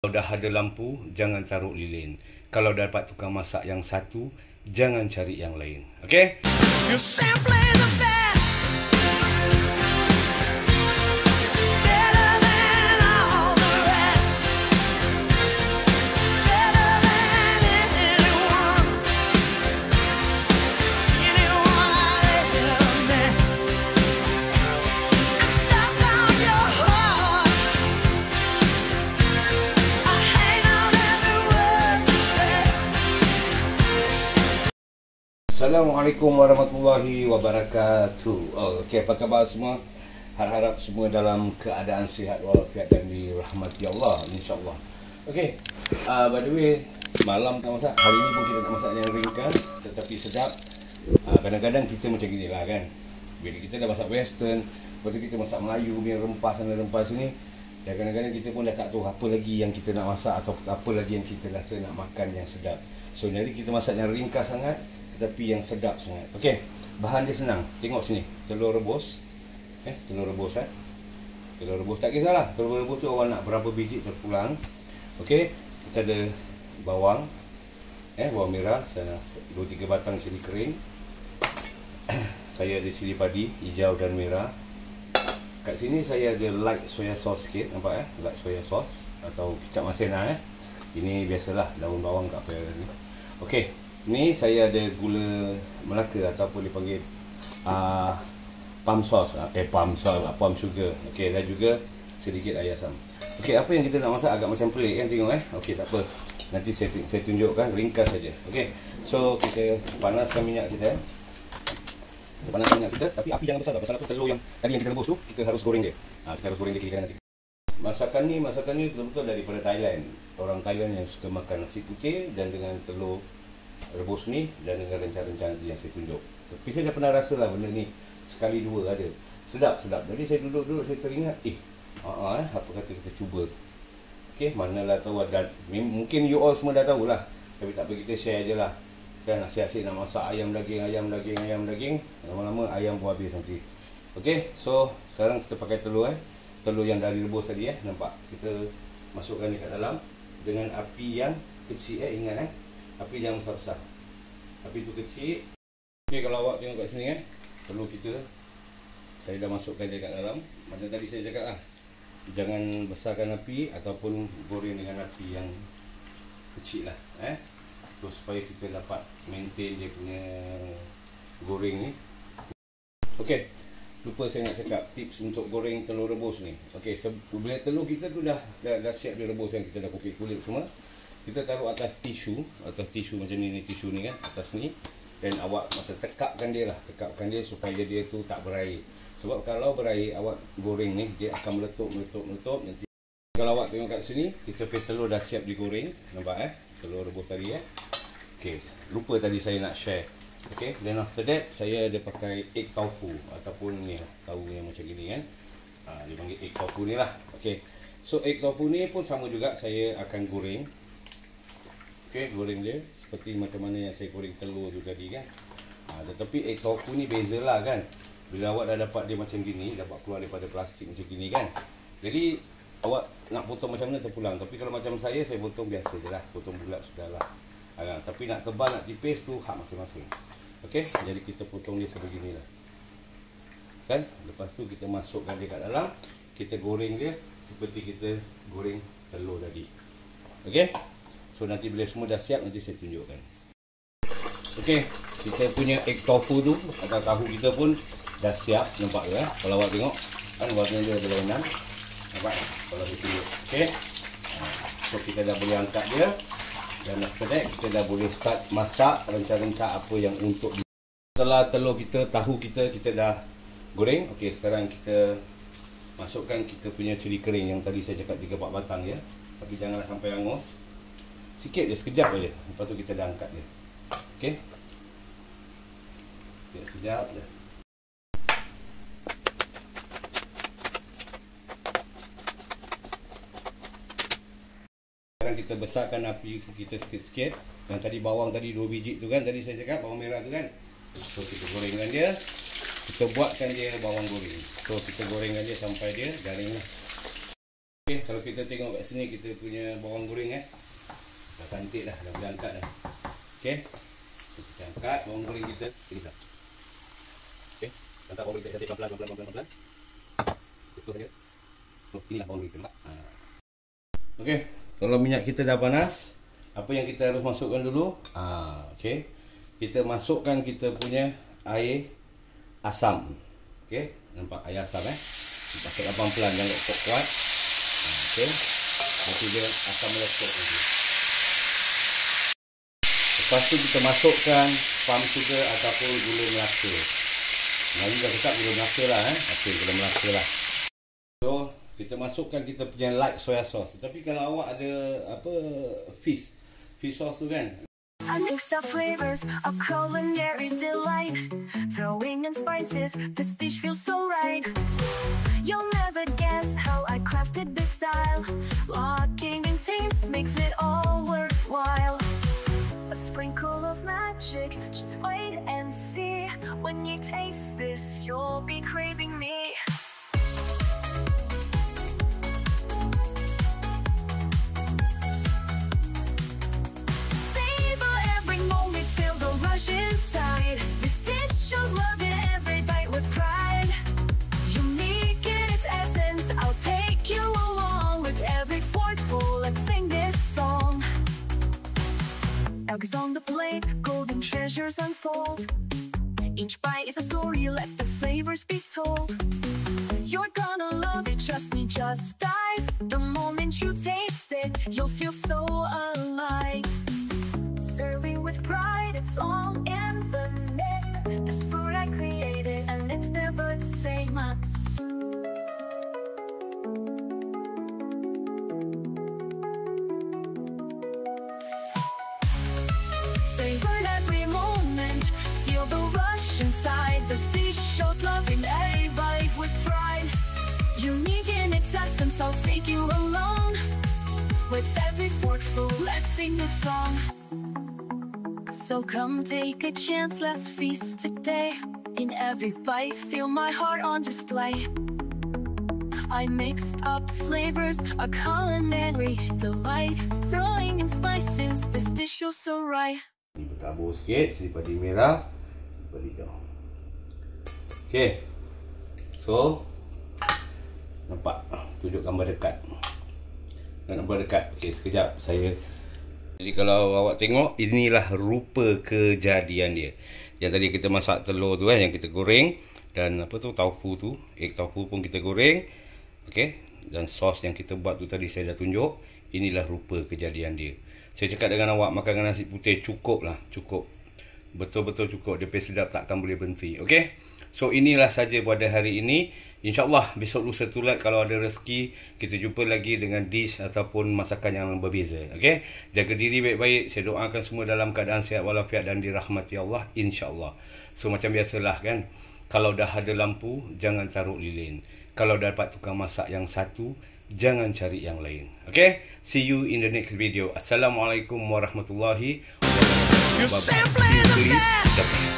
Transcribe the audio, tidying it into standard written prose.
Kalau dah ada lampu, jangan taruh lilin. Kalau dapat tukang masak yang satu, jangan cari yang lain. Okey? Assalamualaikum warahmatullahi wabarakatuh. Okey, apa khabar semua? Harap semua dalam keadaan sihat walafiat dan dirahmati Allah, insya-Allah. Okey. By the way, malam tak masak. Hari ni pun kita nak masak yang ringkas tetapi sedap. Kadang-kadang kita macam ginilah kan. Bila kita dah masak western, lepas tu kita masak Melayu punya rempah sana rempah sini, dan kadang-kadang kita pun dah tak tahu apa lagi yang kita nak masak atau apa lagi yang kita rasa nak makan yang sedap. So, jadi kita masak yang ringkas sangat tapi yang sedap sangat. Okey, bahan dia senang. Tengok sini, telur rebus. Telur rebus Telur rebus tak kisahlah. Telur rebus tu awak nak berapa biji terpulang. Okey, kita ada bawang. Bawang merah, saya 2-3 batang cili kering. Saya ada cili padi hijau dan merah. Kat sini saya ada light soya sauce sikit, nampak light soya sauce atau kicap masena. Ini biasalah, daun bawang tak apa ni. Okey. Ni saya ada gula Melaka ataupun dipanggil palm sauce, palm sugar. Okey, dan juga sedikit air asam. Okey, apa yang kita nak masak agak macam pelik kan, tengok Okey, tak apa. Nanti saya tunjukkan ringkas saja. Okey. So kita panaskan minyak kita. Kita panaskan minyak kita, tapi api jangan besar pasal apa, telur yang tadi yang kita rebus tu kita harus goreng dia. Kita harus goreng dia kira-kira nanti. Masakan ni betul-betul daripada Thailand. Orang Thailand yang suka makan nasi putih dan dengan telur rebus ni dan dengan rencana-rencana yang saya tunjuk. Tapi saya dah pernah rasa lah benda ni sekali dua ada. Sedap. Jadi saya duduk saya teringat, apa kata kita cuba. Okey, manalah tahu ada, mungkin you all semua dah tahulah. Tapi tak apa, kita share je lah. Kan asyik-asyik nak masak ayam daging. Lama-lama ayam pun habis nanti. Okey, so sekarang kita pakai telur telur yang dah direbus tadi nampak. Kita masukkan dekat dalam dengan api yang kecil ingat api jangan besar-besar. Api tu kecil. Okey, kalau awak tengok kat sini telur kita saya dah masukkan dia kat dalam. Macam tadi saya cakap jangan besarkan api ataupun goreng dengan api yang kecil lah so, supaya kita dapat maintain dia punya goreng ni. Okey, lupa saya nak cakap tips untuk goreng telur rebus ni. Okey, bila telur kita tu dah siap direbus kita dah kopek kulit semua. Kita taruh atas tisu macam ni tisu ni atas ni, dan awak macam tekapkan dia supaya dia tu tak berair. Sebab kalau berair awak goreng ni dia akan meletup nanti. Kalau awak tengok kat sini, kita punya telur dah siap digoreng, nampak telur rebus tadi Okey, lupa tadi saya nak share. Okey, then after that saya ada pakai egg tofu ataupun ni tahu yang macam gini dia panggil egg tofu ni lah. Okey, so egg tofu ni pun sama juga, saya akan goreng. Okey, goreng dia seperti macam mana yang saya goreng telur tu tadi tetapi egg tofu ni bezalah kan. Bila awak dah dapat dia macam gini, dapat keluar daripada plastik macam gini jadi awak nak potong macam mana terpulang. Tapi kalau macam saya potong biasa je lah, potong bulat sudahlah. Tapi nak tebal nak tipis tu hak masing-masing. Okey, jadi kita potong dia sebeginilah kan. Lepas tu kita masukkan dia kat dalam, kita goreng dia seperti kita goreng telur tadi. Okey, so nanti bila semua dah siap nanti saya tunjukkan. Okey, kita punya egg tofu tu atau tahu kita pun dah siap, nampak ke kalau awak tengok warna dia berlainan, nampak kalau kita tunjuk. Okey, so kita dah boleh angkat dia, dan after that kita dah boleh start masak rencana-rencana apa yang untuk setelah telur kita, tahu kita dah goreng. Okey, sekarang kita masukkan kita punya cili kering yang tadi saya cakap 3-4 batang tapi janganlah sampai hangus. Sikit je, sekejap aja. Lepas tu kita dah angkat dia. Okey. Sekejap je. Sekarang kita besarkan api kita sikit-sikit. Yang tadi bawang tadi 2 biji tu tadi saya cakap bawang merah tu So kita gorengkan dia. Kita buatkan dia bawang goreng. So kita gorengkan dia sampai dia garing lah. Okay, kalau kita tengok kat sini kita punya bawang goreng dah cantik dah boleh angkat dah. Okey. Kita angkat bawang goreng kita. Okey. Angkat bawang goreng kita pelan-pelan. Itu saja. Inilah bawang goreng kita. Okey. Kalau minyak kita dah panas, apa yang kita harus masukkan dulu? Okey. Kita masukkan kita punya air asam. Okey. Nampak air asam Masukkan pelan-pelan, jangan kuat-kuat. Okey. Nanti dia akan meletup nanti. Lepas tu kita masukkan palm sugar ataupun gula melaka. Melayu dah cakap gula melaka lah Okey, gula melaka lah. So, kita masukkan kita punya light soya sauce. Tapi kalau awak ada fish sauce tu kan. I mixed up flavors, a culinary delight. Throwing in spices, this dish feels so right. You'll never guess how I crafted this style. Locking in taste makes it all worthwhile. A sprinkle of magic, just wait and see. When you taste this, you'll be craving me. Inside this dish shows love in every bite with pride. Unique in its essence, I'll take you along. With every forkful, let's sing this song. Eggs on the plate, golden treasures unfold. Each bite is a story, let the flavors be told. You're gonna love it, trust me, just dive. The moment you taste it, you'll feel so alive. Serving with pride, it's all in the name. This food I created and it's never the same. Savor every moment, feel the rush inside. This dish shows love in every bite with pride. Unique in its essence, I'll take you along. With every forkful, let's sing this song. So come take a chance, let's feast today. In every bite, feel my heart on display. I mixed up flavors, a culinary delight. Throwing in spices, this dish feels so right. Bertabur sikit, sili padi merah, sili padi hijau. Okey. So, nampak? Tunjuk gambar dekat. Nampak dekat. Okey, sekejap saya. Jadi kalau awak tengok, inilah rupa kejadian dia. Yang tadi kita masak telur tu yang kita goreng. Dan tofu tu, egg tofu pun kita goreng. Okey. Dan sos yang kita buat tu tadi saya dah tunjuk. Inilah rupa kejadian dia. Saya cakap dengan awak, makan nasi putih cukup lah. Cukup. Betul-betul cukup. Dia pun sedap, takkan boleh berhenti. Okey. So inilah saja pada hari ini. InsyaAllah besok lusa tulat kalau ada rezeki, kita jumpa lagi dengan dish ataupun masakan yang berbeza. Okay? Jaga diri baik-baik. Saya doakan semua dalam keadaan sihat walafiat dan dirahmati Allah. InsyaAllah. So macam biasalah kan. Kalau dah ada lampu, jangan taruh lilin. Kalau dapat tukang masak yang satu, jangan cari yang lain. Okay? See you in the next video. Assalamualaikum warahmatullahi wabarakatuh.